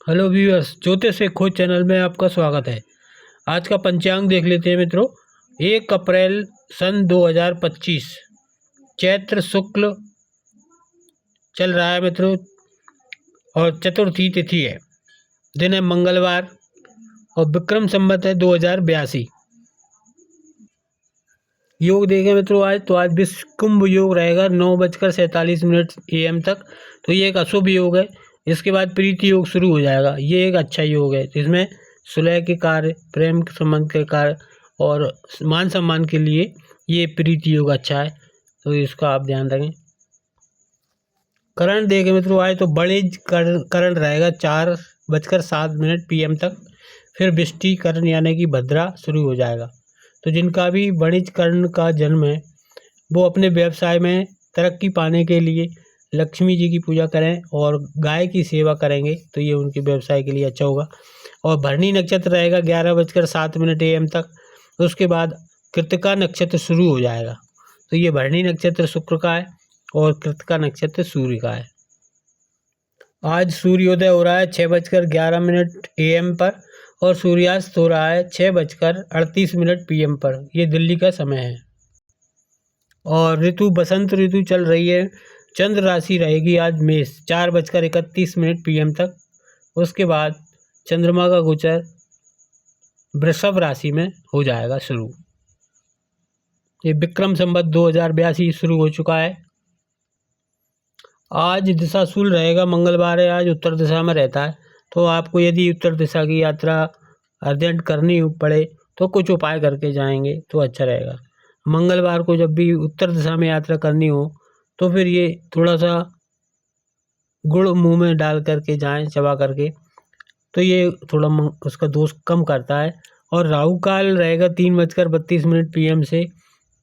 Hello viewers, ज्योतिष से खोज चैनल में आपका स्वागत है। आज का पंचांग देख लेते हैं मित्रों। 1 अप्रैल सन 2025 चैत्र शुक्ल चल रहा है मित्रों और चतुर्थी तिथि है। दिन है मंगलवार और विक्रम संवत है 2082। योग देखें मित्रों आज विश्व कुंभ योग रहेगा 9:47 AM तक। तो ये एक अशुभ योग है। इसके बाद प्रीति योग शुरू हो जाएगा। ये एक अच्छा योग है। इसमें सुलह के कार्य, प्रेम के संबंध के कार्य और मान सम्मान के लिए ये प्रीति योग अच्छा है। तो इसका आप ध्यान रखें। करण देखें मित्रों आज तो बड़े करण रहेगा 4:07 PM तक। फिर बिष्टि करण यानी कि भद्रा शुरू हो जाएगा। तो जिनका भी वणिज कर्ण का जन्म है वो अपने व्यवसाय में तरक्की पाने के लिए लक्ष्मी जी की पूजा करें और गाय की सेवा करेंगे तो ये उनके व्यवसाय के लिए अच्छा होगा। और भरणी नक्षत्र रहेगा 11:07 AM तक। तो उसके बाद कृतिका नक्षत्र शुरू हो जाएगा। तो ये भरणी नक्षत्र शुक्र का है और कृतिका नक्षत्र सूर्य का है। आज सूर्योदय हो रहा है 6:11 AM पर और सूर्यास्त हो रहा है 6:38 PM पर। ये दिल्ली का समय है। और ऋतु बसंत ऋतु चल रही है। चंद्र राशि रहेगी आज मेष 4:31 PM तक। उसके बाद चंद्रमा का गोचर वृषभ राशि में हो जाएगा शुरू। ये विक्रम संवत 2082 शुरू हो चुका है। आज दिशाशूल रहेगा, मंगलवार है, आज उत्तर दिशा में रहता है। तो आपको यदि उत्तर दिशा की यात्रा अर्जेंट करनी पड़े तो कुछ उपाय करके जाएंगे तो अच्छा रहेगा। मंगलवार को जब भी उत्तर दिशा में यात्रा करनी हो तो फिर ये थोड़ा सा गुड़ मुंह में डाल करके जाएं, चबा करके, तो ये थोड़ा उसका दोष कम करता है। और राहु काल रहेगा 3:32 PM से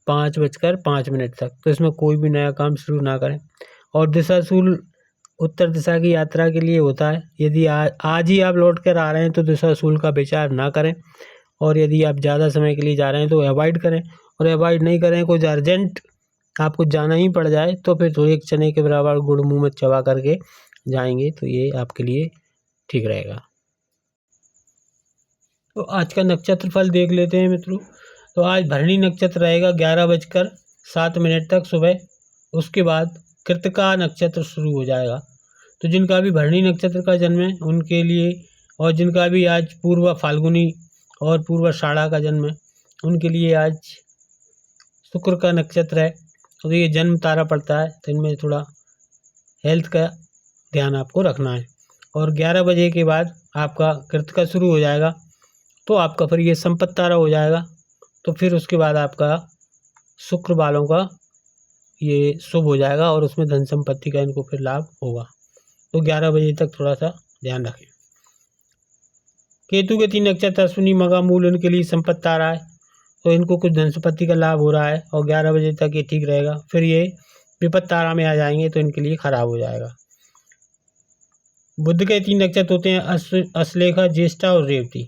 5:05 तक। तो इसमें कोई भी नया काम शुरू ना करें। और दिशाशूल उत्तर दिशा की यात्रा के लिए होता है। यदि आज ही आप लौट कर आ रहे हैं तो दिशाशूल का विचार ना करें। और यदि आप ज़्यादा समय के लिए जा रहे हैं तो अवॉइड करें। और अवॉइड नहीं करें, कुछ अर्जेंट आपको जाना ही पड़ जाए तो फिर थोड़ी एक चने के बराबर गुड़ मुंह में चबा करके जाएंगे तो ये आपके लिए ठीक रहेगा। तो आज का नक्षत्र फल देख लेते हैं मित्रों। तो आज भरणी नक्षत्र रहेगा 11:07 तक सुबह। उसके बाद कृतिका नक्षत्र शुरू हो जाएगा। तो जिनका भी भरणी नक्षत्र का जन्म है उनके लिए, और जिनका भी आज पूर्व फाल्गुनी और पूर्व आषाढ़ा का जन्म है उनके लिए आज शुक्र का नक्षत्र है। तो ये जन्म तारा पड़ता है। तो इनमें थोड़ा हेल्थ का ध्यान आपको रखना है। और 11 बजे के बाद आपका कृतिका शुरू हो जाएगा तो आपका फिर ये संपत्ति तारा हो जाएगा। तो फिर उसके बाद आपका शुक्र वालों का ये शुभ हो जाएगा और उसमें धन संपत्ति का इनको फिर लाभ होगा। तो 11 बजे तक थोड़ा सा ध्यान रखें। केतु के 3 नक्षत्र अश्विनी मघा मूल, इनके लिए संपत्ति तारा है तो इनको कुछ धन संपत्ति का लाभ हो रहा है और 11 बजे तक ये ठीक रहेगा। फिर ये विपत्ति तारा में आ जाएंगे तो इनके लिए खराब हो जाएगा। बुध के 3 नक्षत्र होते हैं अश्लेषा, ज्येष्ठा और रेवती।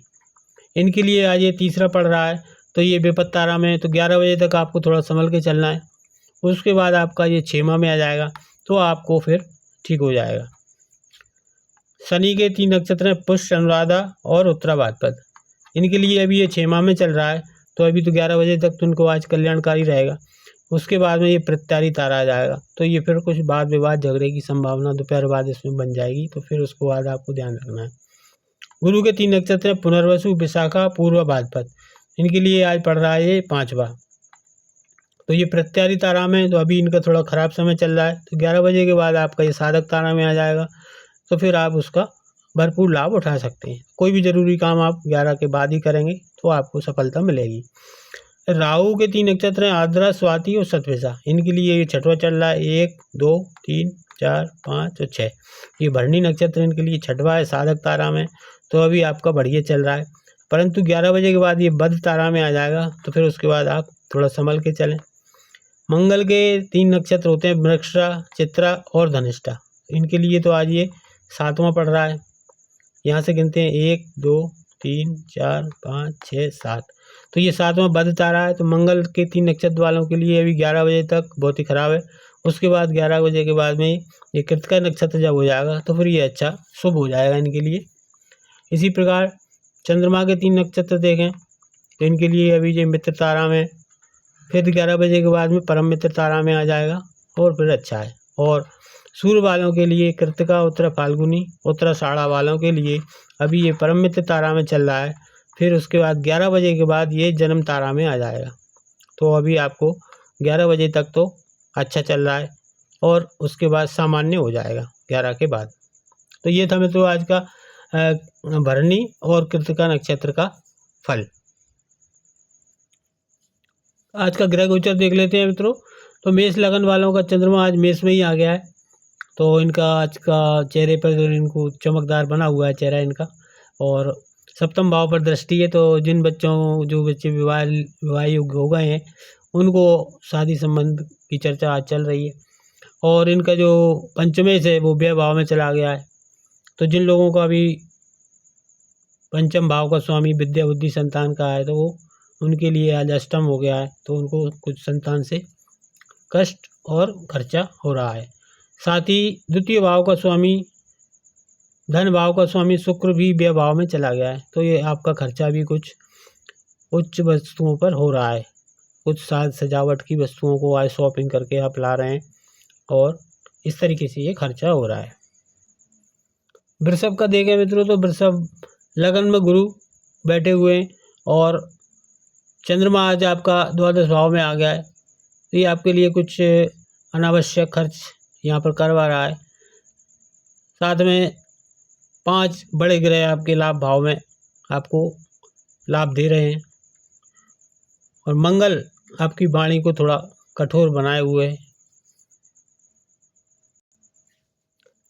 इनके लिए आज ये तीसरा पड़ रहा है तो ये विपत्ति तारा में। तो 11 बजे तक आपको थोड़ा संभल के चलना है। उसके बाद आपका ये 6वां में आ जाएगा तो आपको फिर ठीक हो जाएगा। शनि के 3 नक्षत्र हैं पुष्य, अनुराधा और उत्तरा भाद्रपद। इनके लिए अभी ये 6वां में चल रहा है तो अभी तो 11 बजे तक तो इनको आज कल्याणकारी रहेगा। उसके बाद में ये प्रत्यारी तारा आ जाएगा तो ये फिर कुछ वाद विवाद झगड़े की संभावना दोपहर बाद इसमें बन जाएगी। तो फिर उसके बाद आपको ध्यान रखना है। गुरु के 3 नक्षत्र हैं पुनर्वसु, विशाखा, पूर्व भाद्रपद। इनके लिए आज पड़ रहा है ये 5वां। तो ये प्रत्यारी तारा में, तो अभी इनका थोड़ा खराब समय चल रहा है। तो 11 बजे के बाद आपका ये साधक तारा में आ जाएगा तो फिर आप उसका भरपूर लाभ उठा सकते हैं। कोई भी जरूरी काम आप 11 के बाद ही करेंगे तो आपको सफलता मिलेगी। राहु के 3 नक्षत्र हैं आर्द्रा, स्वाति और शतभिषा। इनके लिए ये 6वां चल रहा है। 1, 2, 3, 4, 5 और 6। ये भरणी नक्षत्र इनके लिए 6वां है साधक तारा में। तो अभी आपका बढ़िया चल रहा है। परंतु 11 बजे के बाद ये बद्ध तारा में आ जाएगा तो फिर उसके बाद आप थोड़ा संभल के चलें। मंगल के 3 नक्षत्र होते हैं मृगशिरा, चित्रा और धनिष्ठा। इनके लिए तो आज ये 7वां पड़ रहा है। यहाँ से गिनते हैं 1, 2, 3, 4, 5, 6, 7। तो ये 7वां बद्ध तारा है। तो मंगल के 3 नक्षत्र वालों के लिए अभी 11 बजे तक बहुत ही खराब है। उसके बाद 11 बजे के बाद में ये कृतिका नक्षत्र जब हो जाएगा तो फिर ये अच्छा शुभ हो जाएगा इनके लिए। इसी प्रकार चंद्रमा के 3 नक्षत्र देखें तो इनके लिए अभी जो मित्र तारा में फिर 11 बजे के बाद में परम मित्र तारा में आ जाएगा और फिर अच्छा है। और सूर्य वालों के लिए कृतिका, उत्तरा फाल्गुनी, उत्तराषाढ़ा वालों के लिए अभी ये परम मित्र तारा में चल रहा है। फिर उसके बाद 11 बजे के बाद ये जन्म तारा में आ जाएगा। तो अभी आपको 11 बजे तक तो अच्छा चल रहा है और उसके बाद सामान्य हो जाएगा 11 के बाद। तो ये था मित्रों आज का भरणी और कृतिका नक्षत्र का फल। आज का ग्रह गोचर देख लेते हैं मित्रों। तो मेष लगन वालों का चंद्रमा आज मेष में ही आ गया है। तो इनका आज का चेहरे पर इनको चमकदार बना हुआ है चेहरा इनका, और सप्तम भाव पर दृष्टि है। तो जो बच्चे विवाह योग्य हो गए हैं उनको शादी संबंध की चर्चा आज चल रही है। और इनका जो पंचमेश है वो व्यय भाव में चला गया है। तो जिन लोगों का अभी पंचम भाव का स्वामी विद्या बुद्धि संतान का है तो वो उनके लिए आज अष्टम हो गया है। तो उनको कुछ संतान से कष्ट और खर्चा हो रहा है। साथ ही द्वितीय भाव का स्वामी, धन भाव का स्वामी शुक्र भी व्यय भाव में चला गया है। तो ये आपका खर्चा भी कुछ उच्च वस्तुओं पर हो रहा है। कुछ साज सजावट की वस्तुओं को आज शॉपिंग करके आप ला रहे हैं और इस तरीके से ये खर्चा हो रहा है। वृषभ का देखें मित्रों तो वृषभ लगन में गुरु बैठे हुए हैं और चंद्रमा आज आपका द्वादश भाव में आ गया है। तो ये आपके लिए कुछ अनावश्यक खर्च यहाँ पर करवा रहा है। साथ में 5 बड़े ग्रह आपके लाभ भाव में आपको लाभ दे रहे हैं और मंगल आपकी वाणी को थोड़ा कठोर बनाए हुए है।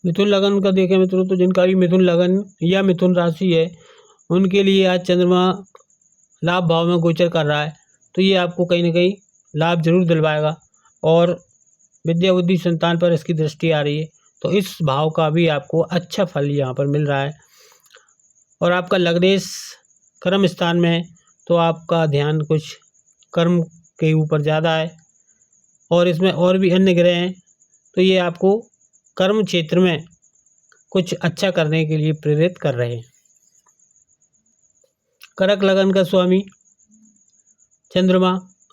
मिथुन लगन का देखें मित्रों तो जिनका भी मिथुन लगन या मिथुन राशि है उनके लिए आज चंद्रमा लाभ भाव में गोचर कर रहा है। तो ये आपको कहीं ना कहीं लाभ जरूर दिलवाएगा और विद्या बुद्धि संतान पर इसकी दृष्टि आ रही है। तो इस भाव का भी आपको अच्छा फल यहाँ पर मिल रहा है। और आपका लग्नेश कर्म स्थान में है तो आपका ध्यान कुछ कर्म के ऊपर ज़्यादा है और इसमें और भी अन्य ग्रह हैं। तो ये आपको कर्म क्षेत्र में कुछ अच्छा करने के लिए प्रेरित कर रहे हैं। कर्क लगन का स्वामी चंद्रमा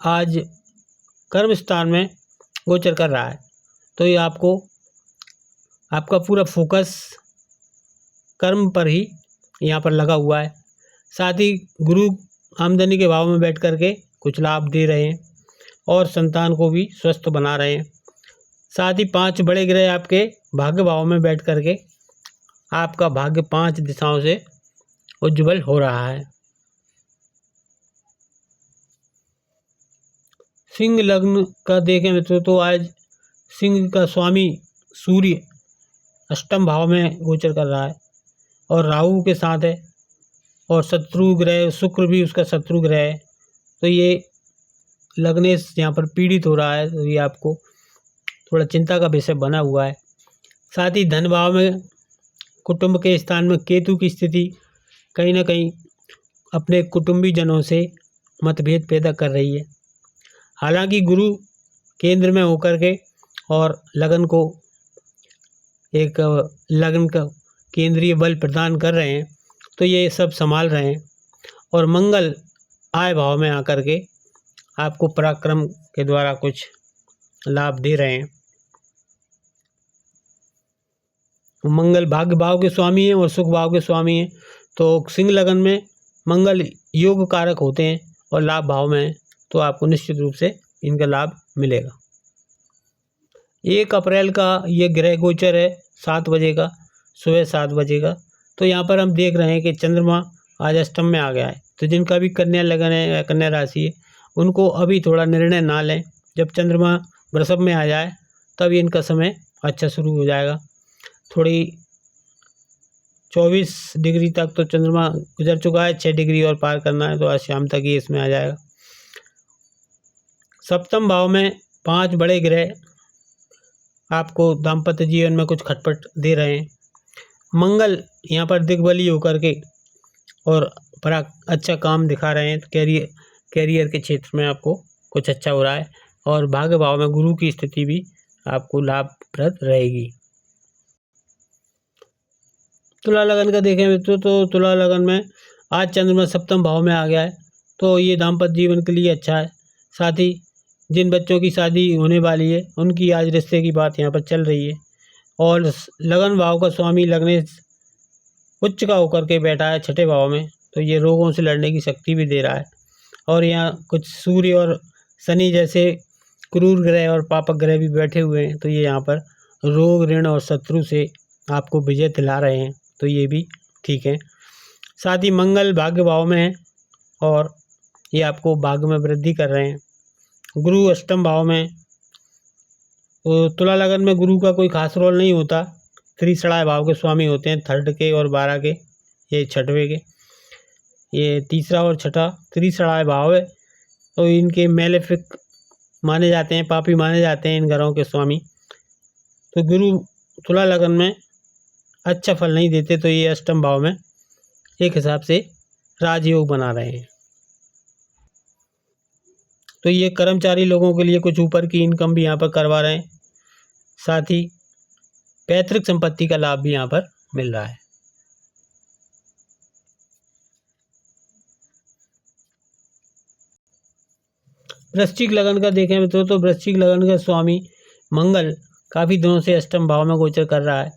आज कर्म स्थान में गोचर कर रहा है। तो ये आपका पूरा फोकस कर्म पर ही यहाँ पर लगा हुआ है। साथ ही गुरु आमदनी के भाव में बैठ करके कुछ लाभ दे रहे हैं और संतान को भी स्वस्थ बना रहे हैं। साथ ही 5 बड़े ग्रह आपके भाग्य भाव में बैठ करके आपका भाग्य 5 दिशाओं से उज्ज्वल हो रहा है। सिंह लग्न का देखें मित्रों तो आज सिंह का स्वामी सूर्य अष्टम भाव में गोचर कर रहा है और राहु के साथ है और शत्रु ग्रह शुक्र भी उसका शत्रु ग्रह है। तो ये लग्नेश यहाँ पर पीड़ित हो रहा है। तो ये आपको थोड़ा चिंता का विषय बना हुआ है। साथ ही धन भाव में कुटुंब के स्थान में केतु की स्थिति कहीं ना कहीं अपने कुटुंबी जनों से मतभेद पैदा कर रही है। हालांकि गुरु केंद्र में होकर के और लगन को एक लगन का केंद्रीय बल प्रदान कर रहे हैं। तो ये सब संभाल रहे हैं और मंगल आय भाव में आकर के आपको पराक्रम के द्वारा कुछ लाभ दे रहे हैं। मंगल भाग्य भाव के स्वामी हैं और सुख भाव के स्वामी हैं। तो सिंह लगन में मंगल योग कारक होते हैं और लाभ भाव में है तो आपको निश्चित रूप से इनका लाभ मिलेगा। 1 अप्रैल का ये ग्रह गोचर है 7 बजे का, सुबह 7 बजे का। तो यहाँ पर हम देख रहे हैं कि चंद्रमा आज अष्टम में आ गया है। तो जिनका भी कन्या लगन है या कन्या राशि है उनको अभी थोड़ा निर्णय ना लें। जब चंद्रमा वृषभ में आ जाए तब इनका समय अच्छा शुरू हो जाएगा। थोड़ी 24 डिग्री तक तो चंद्रमा गुजर चुका है, 6 डिग्री और पार करना है तो आज शाम तक ही इसमें आ जाएगा। सप्तम भाव में 5 बड़े ग्रह आपको दाम्पत्य जीवन में कुछ खटपट दे रहे हैं। मंगल यहाँ पर दिग्बली होकर के और बड़ा अच्छा काम दिखा रहे हैं। कैरियर के क्षेत्र में आपको कुछ अच्छा हो रहा है और भाग्य भाव में गुरु की स्थिति भी आपको लाभप्रद रहेगी। तुला लगन का देखें मित्रों तो तुला लगन में आज चंद्रमा सप्तम भाव में आ गया है, तो ये दाम्पत्य जीवन के लिए अच्छा है। साथ ही जिन बच्चों की शादी होने वाली है उनकी आज रिश्ते की बात यहाँ पर चल रही है। और लगन भाव का स्वामी लग्नेश उच्च का होकर के बैठा है छठे भाव में, तो ये रोगों से लड़ने की शक्ति भी दे रहा है। और यहाँ कुछ सूर्य और शनि जैसे क्रूर ग्रह और पापक ग्रह भी बैठे हुए हैं, तो ये यहाँ पर रोग ऋण और शत्रु से आपको विजय दिला रहे हैं, तो ये भी ठीक है। साथ ही मंगल भाग्य भाव में है और ये आपको भाग्य में वृद्धि कर रहे हैं। गुरु अष्टम भाव में, तो तुला लगन में गुरु का कोई खास रोल नहीं होता। त्रिसड़ाय भाव के स्वामी होते हैं, 3rd के और 12 के, ये 6वें के, ये तीसरा और छठा त्रिसड़ाय भाव है, तो इनके मेलेफिक माने जाते हैं, पापी माने जाते हैं इन ग्रहों के स्वामी। तो गुरु तुला लगन में अच्छा फल नहीं देते, तो ये अष्टम भाव में एक हिसाब से राजयोग बना रहे हैं। तो ये कर्मचारी लोगों के लिए कुछ ऊपर की इनकम भी यहाँ पर करवा रहे हैं। साथ ही पैतृक संपत्ति का लाभ भी यहाँ पर मिल रहा है। वृश्चिक लगन का देखें मित्रों तो वृश्चिक लगन का स्वामी मंगल काफ़ी दिनों से अष्टम भाव में गोचर कर रहा है।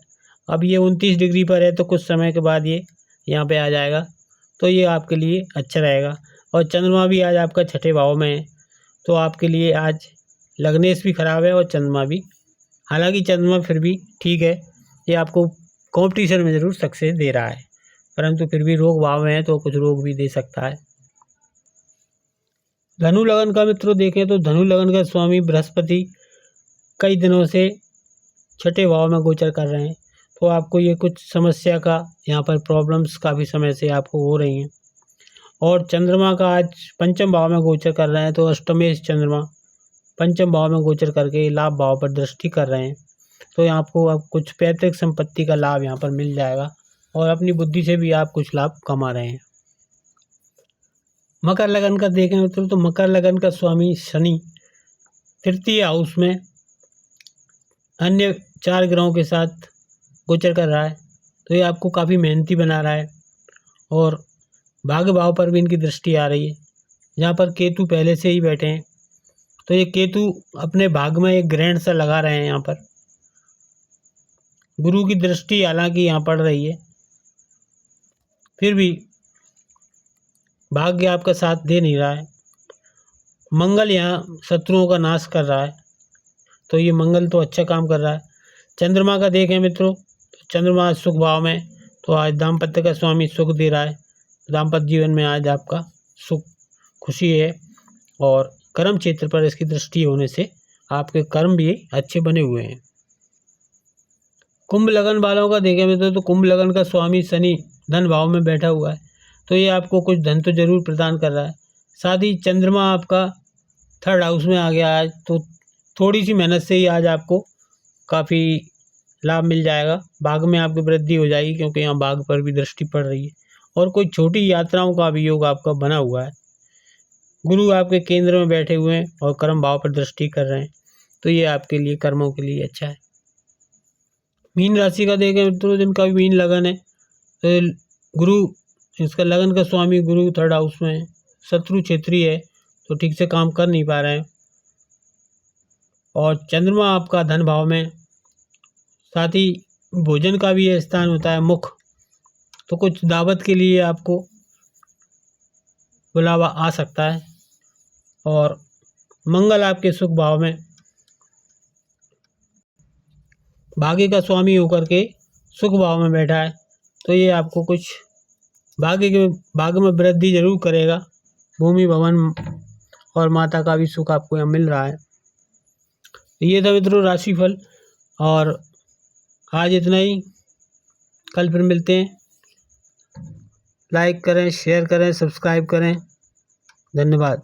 अब ये 29 डिग्री पर है, तो कुछ समय के बाद ये यहाँ पे आ जाएगा, तो ये आपके लिए अच्छा रहेगा। और चंद्रमा भी आज आपका छठे भाव में है, तो आपके लिए आज लग्नेश भी खराब है और चंद्रमा भी, हालांकि चंद्रमा फिर भी ठीक है, ये आपको कंपटीशन में ज़रूर सक्सेस दे रहा है, परंतु फिर भी रोग भाव में है तो कुछ रोग भी दे सकता है। धनु लगन का मित्रों देखें तो धनु लगन का स्वामी बृहस्पति कई दिनों से छठे भाव में गोचर कर रहे हैं, तो आपको ये कुछ समस्या का यहाँ पर प्रॉब्लम्स काफ़ी समय से आपको हो रही हैं। और चंद्रमा का आज पंचम भाव में गोचर कर रहे हैं, तो अष्टमेश चंद्रमा पंचम भाव में गोचर करके लाभ भाव पर दृष्टि कर रहे हैं, तो आपको अब कुछ पैतृक संपत्ति का लाभ यहाँ पर मिल जाएगा और अपनी बुद्धि से भी आप कुछ लाभ कमा रहे हैं। मकर लगन का देखें मित्रों तो मकर लगन का स्वामी शनि तृतीय हाउस में अन्य 4 ग्रहों के साथ गोचर कर रहा है, तो ये आपको काफ़ी मेहनती बना रहा है। और भाग्य भाव पर भी इनकी दृष्टि आ रही है, जहाँ पर केतु पहले से ही बैठे हैं, तो ये केतु अपने भाग्य में एक ग्रहण सा लगा रहे हैं। यहाँ पर गुरु की दृष्टि हालांकि यहाँ पड़ रही है, फिर भी भाग्य आपका साथ दे नहीं रहा है। मंगल यहाँ शत्रुओं का नाश कर रहा है, तो ये मंगल तो अच्छा काम कर रहा है। चंद्रमा का देखें मित्रों, चंद्रमा सुख भाव में, तो आज दाम्पत्य का स्वामी सुख दे रहा है। दाम्पत्य जीवन में आज आपका सुख खुशी है, और कर्म क्षेत्र पर इसकी दृष्टि होने से आपके कर्म भी अच्छे बने हुए हैं। कुंभ लगन वालों का देखें मित्रों तो कुंभ लगन का स्वामी शनि धन भाव में बैठा हुआ है, तो ये आपको कुछ धन तो जरूर प्रदान कर रहा है। साथ ही चंद्रमा आपका 3rd हाउस में आ गया आज, तो थोड़ी सी मेहनत से ही आज आपको काफ़ी लाभ मिल जाएगा। भाग्य में आपकी वृद्धि हो जाएगी, क्योंकि यहाँ भाग्य पर भी दृष्टि पड़ रही है, और कोई छोटी यात्राओं का भी योग आपका बना हुआ है। गुरु आपके केंद्र में बैठे हुए हैं और कर्म भाव पर दृष्टि कर रहे हैं, तो ये आपके लिए कर्मों के लिए अच्छा है। मीन राशि का देखें मित्रों, जिनका भी मीन लगन है, तो गुरु इसका लगन का स्वामी गुरु 3rd हाउस में है, शत्रु क्षेत्रीय है, तो ठीक से काम कर नहीं पा रहे हैं। और चंद्रमा आपका धन भाव में, साथ ही भोजन का भी यह स्थान होता है मुख, तो कुछ दावत के लिए आपको बुलावा आ सकता है। और मंगल आपके सुख भाव में भाग्य का स्वामी होकर के सुख भाव में बैठा है, तो ये आपको कुछ भाग्य में वृद्धि जरूर करेगा। भूमि भवन और माता का भी सुख आपको यहाँ मिल रहा है। ये था मित्रों राशिफल, और आज इतना ही। कल फिर मिलते हैं। लाइक करें, शेयर करें, सब्सक्राइब करें। धन्यवाद।